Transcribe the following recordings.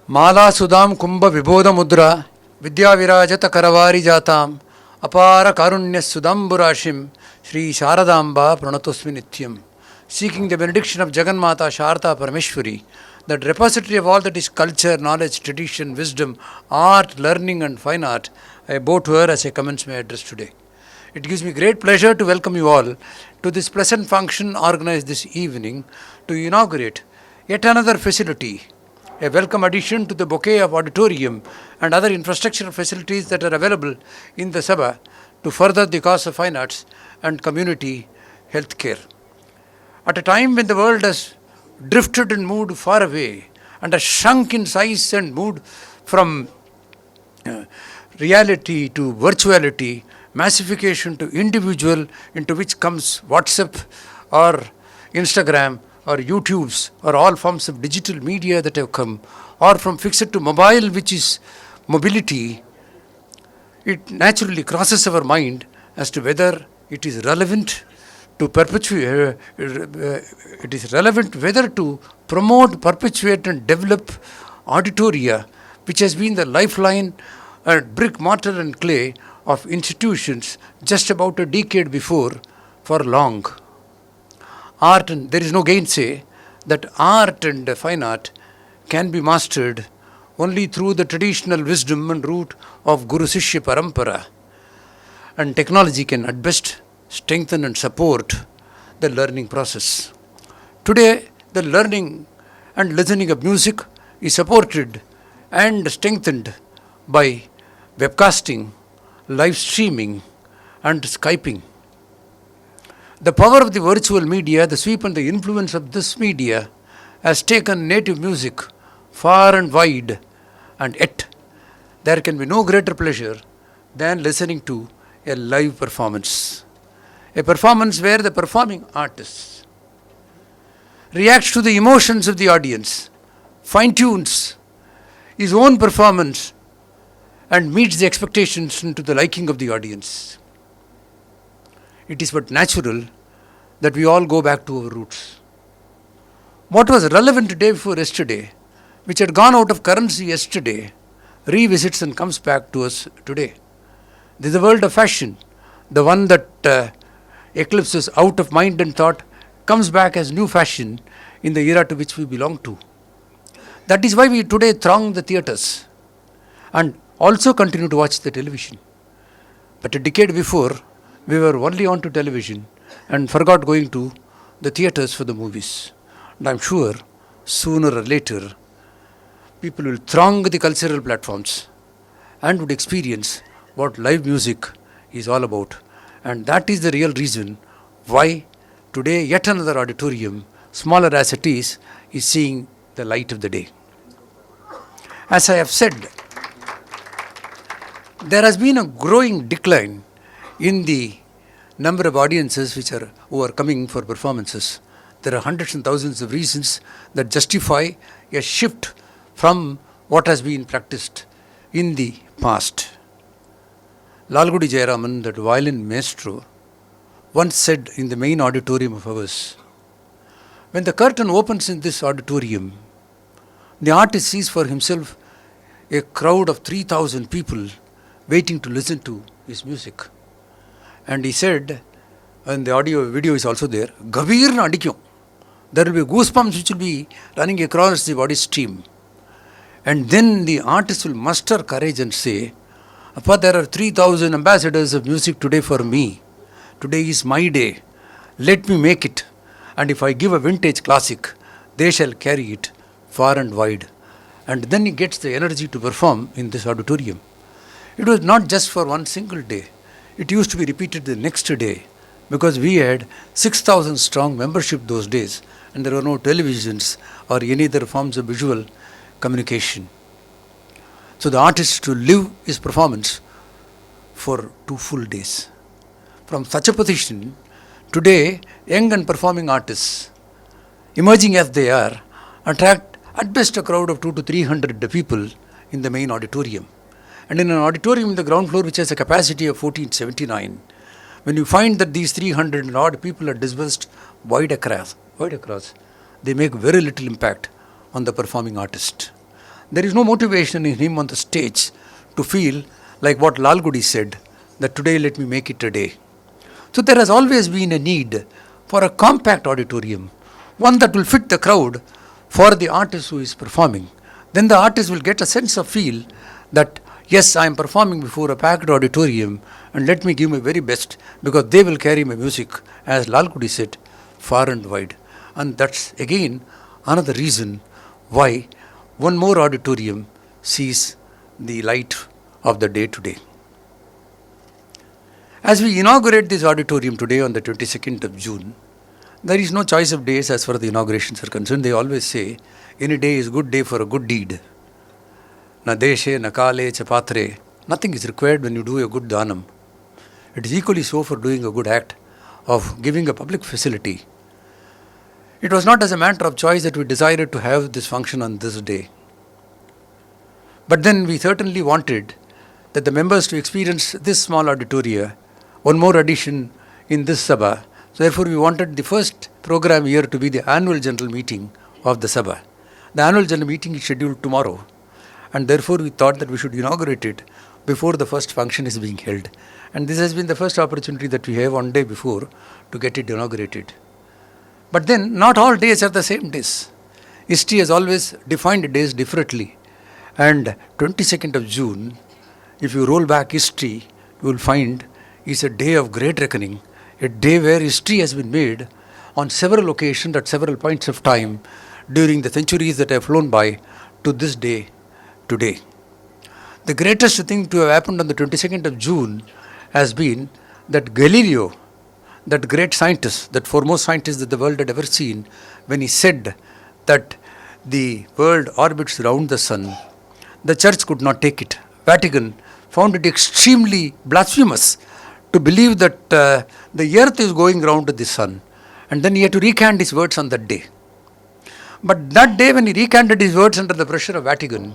Mala Sudam Kumbha Vibodha Mudra Vidya Virajata Karavari Jatam Apara Karunya Sudamburashim Sri Sharadamba Pranatosmi Nityam. Seeking the benediction of Jagannmata Sharda Parameshwari, that repository of all that is culture, knowledge, tradition, wisdom, art, learning and fine art, I bow to her as I commence my address today. It gives me great pleasure to welcome you all to this pleasant function organized this evening to inaugurate yet another facility, a welcome addition to the bouquet of auditorium and other infrastructural facilities that are available in the Sabha to further the cause of fine arts and community health care. At a time when the world has drifted and moved far away and has shrunk in size and moved from reality to virtuality, massification to individual, into which comes WhatsApp or Instagram or YouTubes or all forms of digital media that have come, or from fixed to mobile, which is mobility, it naturally crosses our mind as to whether it is relevant to perpetuate, it is relevant whether to promote, perpetuate and develop auditoria, which has been the lifeline and brick, mortar and clay of institutions just about a decade before for long. Art, and there is no gainsay that art and fine art can be mastered only through the traditional wisdom and root of Guru Sishya Parampara, and technology can at best strengthen and support the learning process. Today, the learning and listening of music is supported and strengthened by webcasting, live streaming and Skyping. The power of the virtual media, the sweep and the influence of this media has taken native music far and wide, and yet there can be no greater pleasure than listening to a live performance. A performance where the performing artist reacts to the emotions of the audience, fine-tunes his own performance and meets the expectations and to the liking of the audience. It is but natural that we all go back to our roots. What was relevant day before yesterday, which had gone out of currency yesterday, revisits and comes back to us today. This is the world of fashion, the one that eclipses out of mind and thought, comes back as new fashion in the era to which we belong to. That is why we today throng the theatres and also continue to watch the television. But a decade before, we were only on to television and forgot going to the theatres for the movies. And I'm sure sooner or later, people will throng the cultural platforms and would experience what live music is all about. And that is the real reason why today yet another auditorium, smaller as it is seeing the light of the day. As I have said, there has been a growing decline in the number of audiences who are coming for performances. There are hundreds and thousands of reasons that justify a shift from what has been practiced in the past. Lalgudi Jayaraman, that violin maestro, once said in the main auditorium of ours, when the curtain opens in this auditorium, the artist sees for himself a crowd of 3,000 people waiting to listen to his music. And he said, and the audio video is also there, Gavir na adikyo. There will be goosebumps which will be running across the body stream. And then the artist will muster courage and say, Appa, there are 3,000 ambassadors of music today for me. Today is my day. Let me make it. And if I give a vintage classic, they shall carry it far and wide. And then he gets the energy to perform in this auditorium. It was not just for one single day. It used to be repeated the next day, because we had 6,000 strong membership those days and there were no televisions or any other forms of visual communication. So the artist to live his performance for 2 full days. From such a position, today young and performing artists, emerging as they are, attract at best a crowd of 200 to 300 people in the main auditorium. And in an auditorium in the ground floor which has a capacity of 1479, when you find that these 300 and odd people are dispersed wide across, they make very little impact on the performing artist. There is no motivation in him on the stage to feel like what Lalgudi said, that today let me make it a day. So there has always been a need for a compact auditorium, one that will fit the crowd for the artist who is performing. Then the artist will get a sense of feel that yes, I am performing before a packed auditorium and let me give my very best because they will carry my music, as Lalgudi said, far and wide. And that's again another reason why one more auditorium sees the light of the day today. As we inaugurate this auditorium today on the 22nd of June, there is no choice of days as far as the inaugurations are concerned. They always say, any day is a good day for a good deed. Na deshe, na kale, cha patre. Nothing is required when you do a good dhanam. It is equally so for doing a good act of giving a public facility. It was not as a matter of choice that we decided to have this function on this day. But then we certainly wanted that the members to experience this small auditoria, one more addition in this Sabha. So therefore we wanted the first program here to be the annual general meeting of the Sabha. The annual general meeting is scheduled tomorrow, and therefore we thought that we should inaugurate it before the first function is being held. And this has been the first opportunity that we have one day before to get it inaugurated. But then not all days are the same days. History has always defined days differently. And 22nd of June, if you roll back history, you will find is a day of great reckoning, a day where history has been made on several occasions at several points of time during the centuries that have flown by to this day today. The greatest thing to have happened on the 22nd of June has been that Galileo, that great scientist, that foremost scientist that the world had ever seen, when he said that the world orbits around the sun, the church could not take it. Vatican found it extremely blasphemous to believe that the earth is going round the sun. And then he had to recant his words on that day. But that day when he recanted his words under the pressure of Vatican,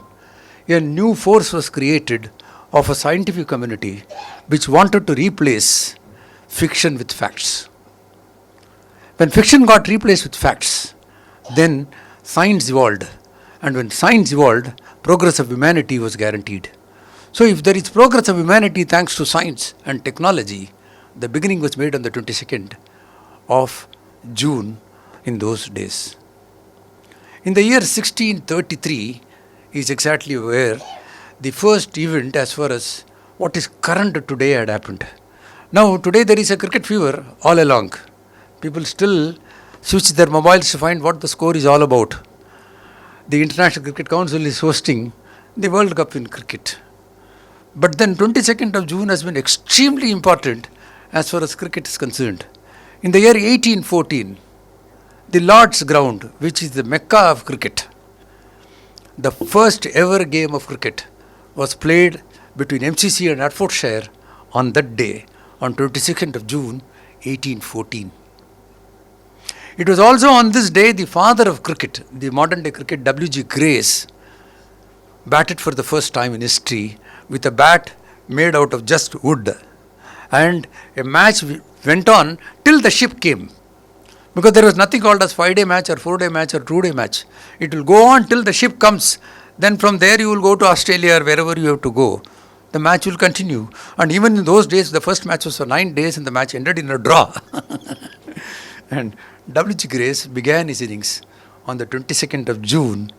a new force was created of a scientific community which wanted to replace fiction with facts. When fiction got replaced with facts, then science evolved. And when science evolved, progress of humanity was guaranteed. So if there is progress of humanity thanks to science and technology, the beginning was made on the 22nd of June in those days. In the year 1633 is exactly where the first event as far as what is current today had happened. Now today there is a cricket fever all along. People still switch their mobiles to find what the score is all about. The International Cricket Council is hosting the World Cup in cricket. But then 22nd of June has been extremely important as far as cricket is concerned. In the year 1814, the Lord's Ground, which is the Mecca of cricket, the first ever game of cricket was played between MCC and Hertfordshire on that day, on 22nd of June 1814. It was also on this day the father of cricket, the modern day cricket, W.G. Grace, batted for the first time in history with a bat made out of just wood. And a match went on till the ship came. Because there was nothing called as 5-day match or 4-day match or 2-day match. It will go on till the ship comes. Then from there you will go to Australia or wherever you have to go. The match will continue. And even in those days, the first match was for 9 days and the match ended in a draw. And W.G. Grace began his innings on the 22nd of June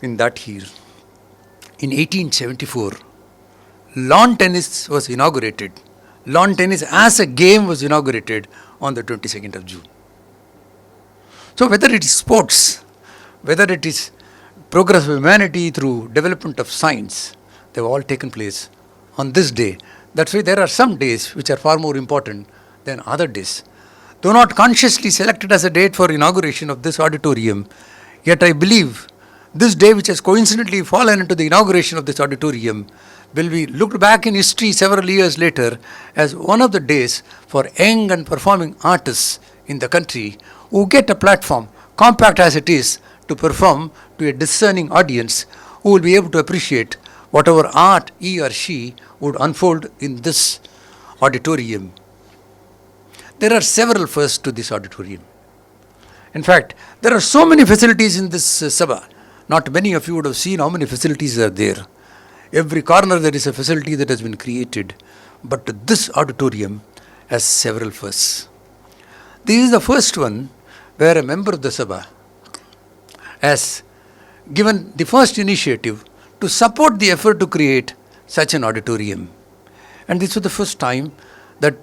in that year. In 1874, lawn tennis was inaugurated. Lawn tennis as a game was inaugurated on the 22nd of June. So whether it is sports, whether it is progress of humanity through development of science, they have all taken place on this day. That's why there are some days which are far more important than other days. Though not consciously selected as a date for inauguration of this auditorium, yet I believe this day, which has coincidentally fallen into the inauguration of this auditorium, will be looked back in history several years later as one of the days for young and performing artists in the country who get a platform, compact as it is, to perform to a discerning audience who will be able to appreciate whatever art he or she would unfold in this auditorium. There are several firsts to this auditorium. In fact, there are so many facilities in this Sabha Not many of you would have seen how many facilities are there. Every corner there is a facility that has been created. But this auditorium has several firsts. This is the first one where a member of the Sabha has given the first initiative to support the effort to create such an auditorium. And this was the first time that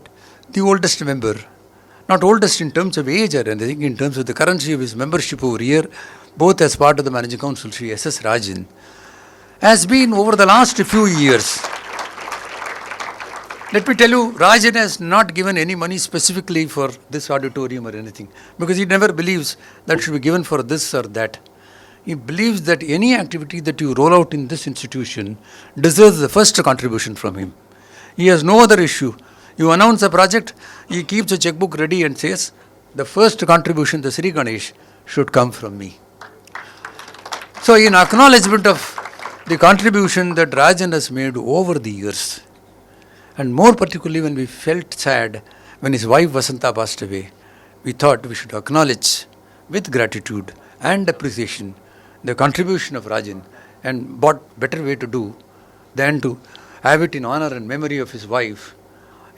the oldest member, not oldest in terms of age or anything, in terms of the currency of his membership over here, both as part of the Managing Council, Sri S.S. Rajan, has been over the last few years. Let me tell you, Rajan has not given any money specifically for this auditorium or anything, because he never believes that should be given for this or that. He believes that any activity that you roll out in this institution deserves the first contribution from him. He has no other issue. You announce a project, he keeps a checkbook ready and says, the first contribution, the Sri Ganesh, should come from me. So in acknowledgement of the contribution that Rajan has made over the years, and more particularly when we felt sad when his wife Vasanta passed away, we thought we should acknowledge with gratitude and appreciation the contribution of Rajan, and what better way to do than to have it in honor and memory of his wife,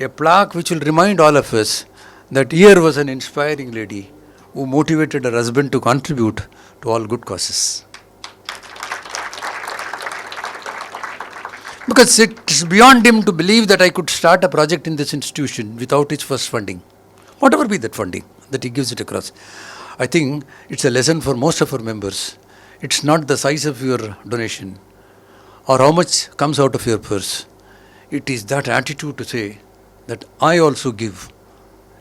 a plaque which will remind all of us that here was an inspiring lady who motivated her husband to contribute to all good causes. Because it is beyond him to believe that I could start a project in this institution without its first funding. Whatever be that funding, that he gives it across. I think it's a lesson for most of our members. It's not the size of your donation or how much comes out of your purse. It is that attitude to say that I also give.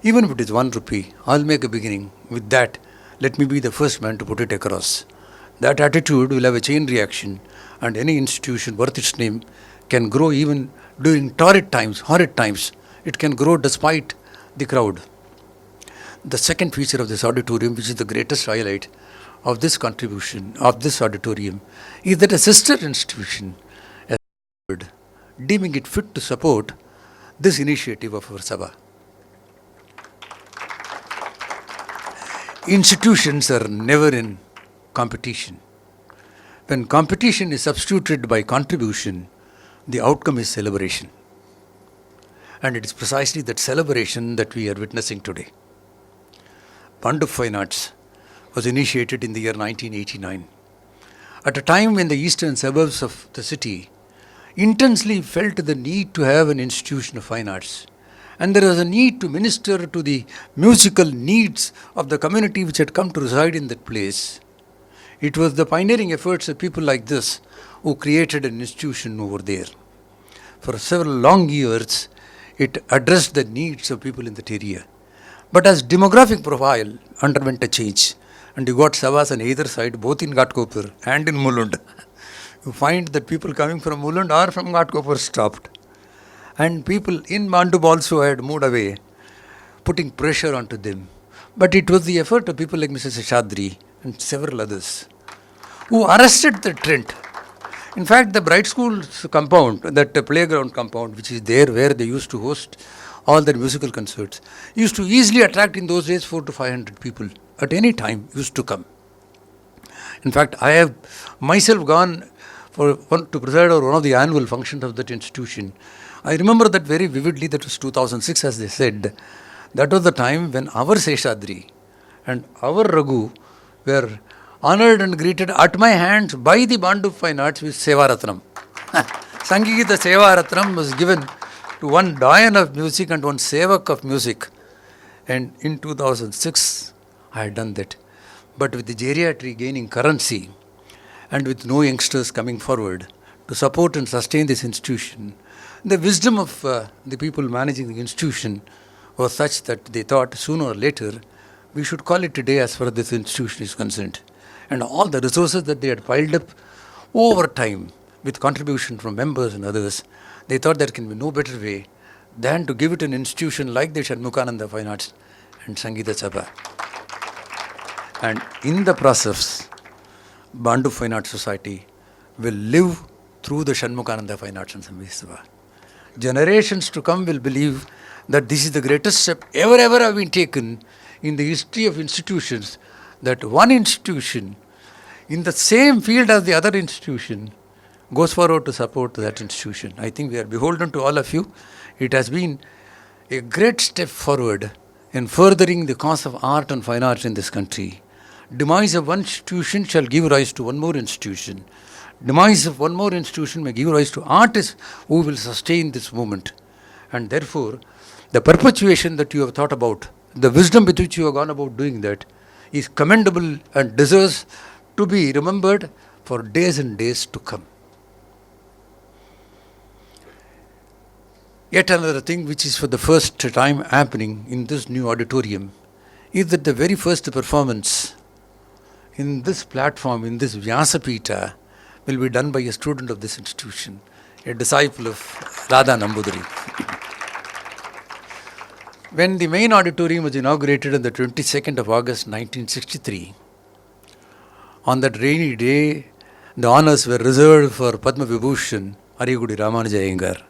Even if it is 1 rupee, I'll make a beginning. With that, let me be the first man to put it across. That attitude will have a chain reaction, and any institution worth its name can grow even during torrid times, horrid times. It can grow despite the crowd. The second feature of this auditorium, which is the greatest highlight of this contribution, of this auditorium, is that a sister institution has deeming it fit to support this initiative of our Sabha. Institutions are never in competition. When competition is substituted by contribution, the outcome is celebration. And it is precisely that celebration that we are witnessing today. Fund of Fine Arts was initiated in the year 1989, at a time when the eastern suburbs of the city intensely felt the need to have an institution of fine arts. And there was a need to minister to the musical needs of the community which had come to reside in that place. It was the pioneering efforts of people like this who created an institution over there. For several long years, it addressed the needs of people in that area. But as demographic profile underwent a change, and you got Sabhas on either side, both in Ghatkopar and in Mulund, you find that people coming from Mulund or from Ghatkopar stopped. And people in Mandub also had moved away, putting pressure onto them. But it was the effort of people like Mrs. Shadri and several others who arrested the trend. In fact, the Bright School's compound, that playground compound, which is there where they used to host all their musical concerts, used to easily attract in those days 400 to 500 people at any time used to come. In fact, I have myself gone to preside over one of the annual functions of that institution. I remember that very vividly. That was 2006, as they said. That was the time when our Seshadri and our Raghu were honored and greeted at my hands by the Band of Fine Arts with Sevaratnam. Sangeeta Sevaratnam was given to one doyen of music and one sevak of music. And in 2006, I had done that. But with the geriatry gaining currency and with no youngsters coming forward to support and sustain this institution, the wisdom of the people managing the institution was such that they thought sooner or later we should call it a day as far as this institution is concerned. And all the resources that they had piled up over time with contribution from members and others, they thought there can be no better way than to give it an institution like the Shanmukhananda Fine Arts and Sangeeta Sabha. And in the process, Bandu Fine Arts Society will live through the Shanmukhananda Fine Arts and Sangeeta Sabha. Generations to come will believe that this is the greatest step ever have been taken in the history of institutions, that one institution in the same field as the other institution, goes forward to support that institution. I think we are beholden to all of you. It has been a great step forward in furthering the cause of art and fine arts in this country. Demise of one institution shall give rise to one more institution. Demise of one more institution may give rise to artists who will sustain this movement. And therefore, the perpetuation that you have thought about, the wisdom with which you have gone about doing that, is commendable and deserves to be remembered for days and days to come. Yet another thing which is for the first time happening in this new auditorium is that the very first performance in this platform, in this Vyasapita, will be done by a student of this institution, a disciple of Radha Nambudiri. When the main auditorium was inaugurated on the 22nd of August 1963, on that rainy day, the honors were reserved for Padma Vibhushan Ariyagudi Ramanuja Iyengar,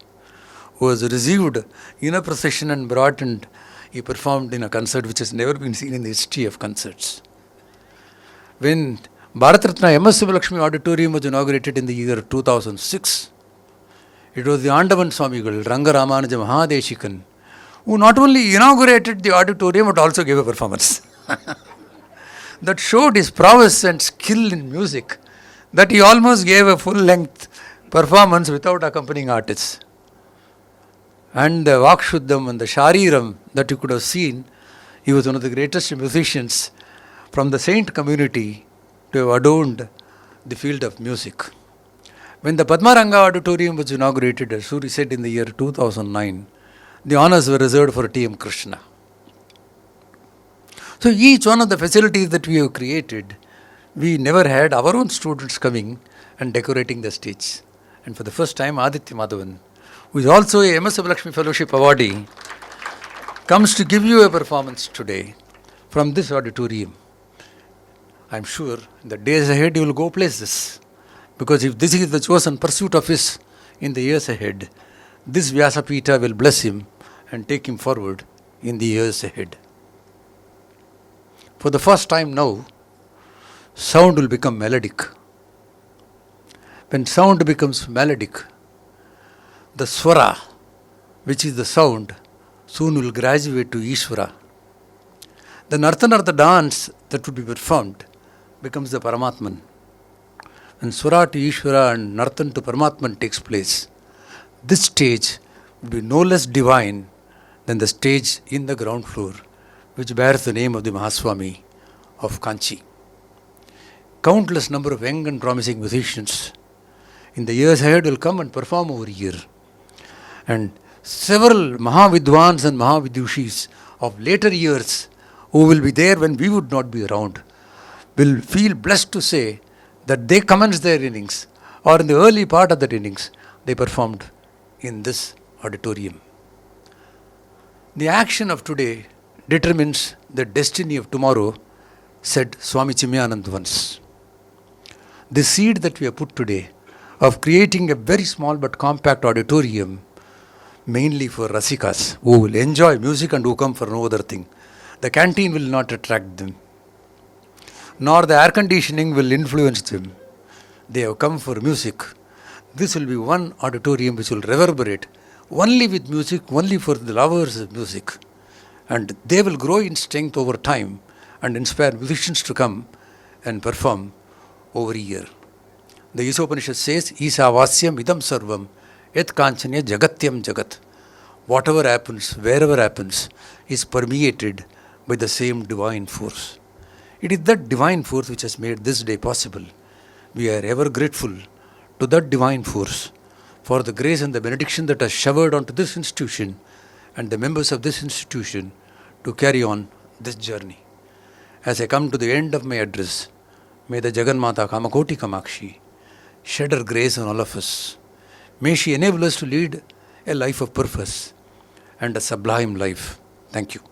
who was received in a procession and brought, and he performed in a concert which has never been seen in the history of concerts. When Bharat Ratna M.S. Subbalakshmi Auditorium was inaugurated in the year 2006, it was the Andavan Swamigal, Ranga Ramanuja Mahadeshikan, who not only inaugurated the auditorium but also gave a performance that showed his prowess and skill in music, that he almost gave a full-length performance without accompanying artists. And the Vakshuddham and the Shariram that you could have seen, he was one of the greatest musicians from the saint community to have adorned the field of music. When the Padmaranga Auditorium was inaugurated, as Suri said, in the year 2009, the honors were reserved for T.M. Krishna. So each one of the facilities that we have created, we never had our own students coming and decorating the stage. And for the first time, Aditya Madhavan, who is also a M.S. Subbalakshmi Fellowship awardee, comes to give you a performance today from this auditorium. I am sure in the days ahead he will go places, because if this is the chosen pursuit of his in the years ahead, this Vyasapita will bless him and take him forward in the years ahead. For the first time now, sound will become melodic. When sound becomes melodic, the swara, which is the sound, soon will graduate to Ishvara. The Nartana, the dance that would be performed, becomes the Paramatman. When swara to Ishvara and Nartan to Paramatman takes place, this stage will be no less divine than the stage in the ground floor, which bears the name of the Mahaswami of Kanchi. Countless number of young and promising musicians in the years ahead will come and perform over here. And several Mahavidwans and Mahavidushis of later years, who will be there when we would not be around, will feel blessed to say that they commenced their innings, or in the early part of their innings, they performed in this auditorium. The action of today determines the destiny of tomorrow, said Swami Chimyanand once. The seed that we have put today of creating a very small but compact auditorium, mainly for Rasikas, who will enjoy music and who come for no other thing. The canteen will not attract them, nor the air conditioning will influence them. They have come for music. This will be one auditorium which will reverberate only with music, only for the lovers of music. And they will grow in strength over time and inspire musicians to come and perform over a year. The Isopanishad says, Isa Vasyam Idam Sarvam Yat Kanchanya Jagatyam Jagat. Whatever happens, wherever happens, is permeated by the same divine force. It is that divine force which has made this day possible. We are ever grateful to that divine force for the grace and the benediction that has showered onto this institution and the members of this institution to carry on this journey. As I come to the end of my address, may the Jagannatha Kamakoti Kamakshi shed her grace on all of us. May she enable us to lead a life of purpose and a sublime life. Thank you.